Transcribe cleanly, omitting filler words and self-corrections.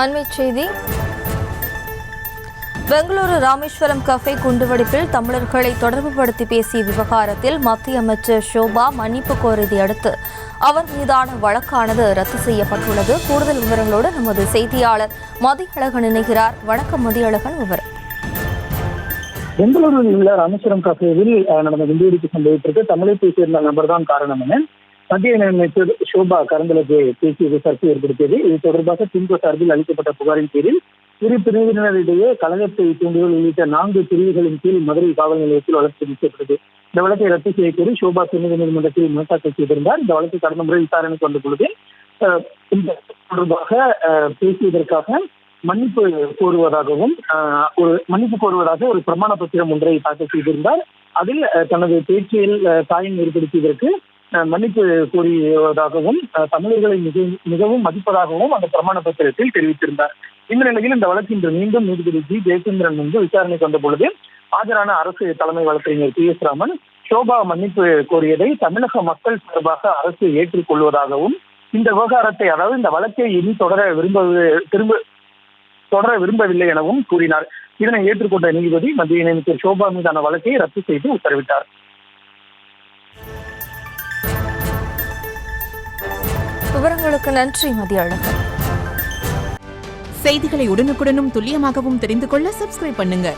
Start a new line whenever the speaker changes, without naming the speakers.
அண்மைச் செய்தி. பெங்களூரு ராமேஸ்வரம் கஃபே குண்டுவெடிப்பில் தமிழர்களை தொடர்புபடுத்தி பேசிய விவகாரத்தில் மத்திய அமைச்சர் ஷோபா மன்னிப்பு கோரியதை அடுத்து அவர் மீதான வழக்கானது ரத்து செய்யப்பட்டுள்ளது. கூடுதல் விவரங்களோடு நமது செய்தியாளர் மதியழகன் இணைகிறார். வணக்கம் மதியழகன். விவரம்.
பெங்களூருவில் உள்ள ராமேஸ்வரம் கஃபேவில் நடந்த குண்டுவெடிப்பு சம்பவத்திற்கு தமிழகத்தை சேர்ந்த நபர் தான் காரணம் என மத்திய இணையமைச்சர் ஷோபா கரந்தலுக்கு பேசியது சர்ச்சை ஏற்படுத்தியது. இது தொடர்பாக திமுக சார்பில் அளிக்கப்பட்ட புகாரின் பேரில் இரு பிரிவினரிடையே கழகத்தை தூண்டுதல் உள்ளிட்ட 4 பிரிவுகளின் கீழ் மதுரை காவல் நிலையத்தில் வழக்கு பதிக்கப்பட்டது. இந்த வழக்கை ரத்து செய்யக்கோரி ஷோபா சென்னை நீதிமன்றத்தில் மனு தாக்கல் செய்திருந்தார். இந்த வழக்கு கடந்த முறை விசாரணைக்கு வந்த பொழுது இந்த தொடர்பாக பேசியதற்காக மன்னிப்பு கோருவதாக ஒரு பிரமாண பத்திரம் ஒன்றை தாக்கல் செய்திருந்தார். அதில் தனது பேச்சில் காயம் ஏற்படுத்தியதற்கு மன்னிப்பு கோருவதாகவும் தமிழர்களை மிகவும் மதிப்பதாகவும் அந்த பிரமாண பத்திரத்தில் தெரிவித்திருந்தார். இந்த நிலையில் இந்த வழக்கு இன்று மீண்டும் நீதிபதி ஜி ஜெயச்சந்திரன் முன்பு விசாரணைக்கு வந்த பொழுது ஆஜரான அரசு தலைமை வழக்கறிஞர் பி எஸ் ராமன் ஷோபா மன்னிப்பு கோரியதை தமிழக மக்கள் சார்பாக அரசு ஏற்றுக்கொள்வதாகவும் இந்த விவகாரத்தை, அதாவது இந்த வழக்கை இனி தொடர விரும்பவில்லை எனவும் கூறினார். இதனை ஏற்றுக்கொண்ட நீதிபதி மத்திய இணையமைச்சர் ஷோபா மீதான வழக்கை ரத்து செய்து உத்தரவிட்டார்.
விவரங்களுக்கு நன்றி மதியழகன்.
செய்திகளை உடனுக்குடனும் துல்லியமாகவும் தெரிந்து கொள்ள சப்ஸ்கிரைப் பண்ணுங்க.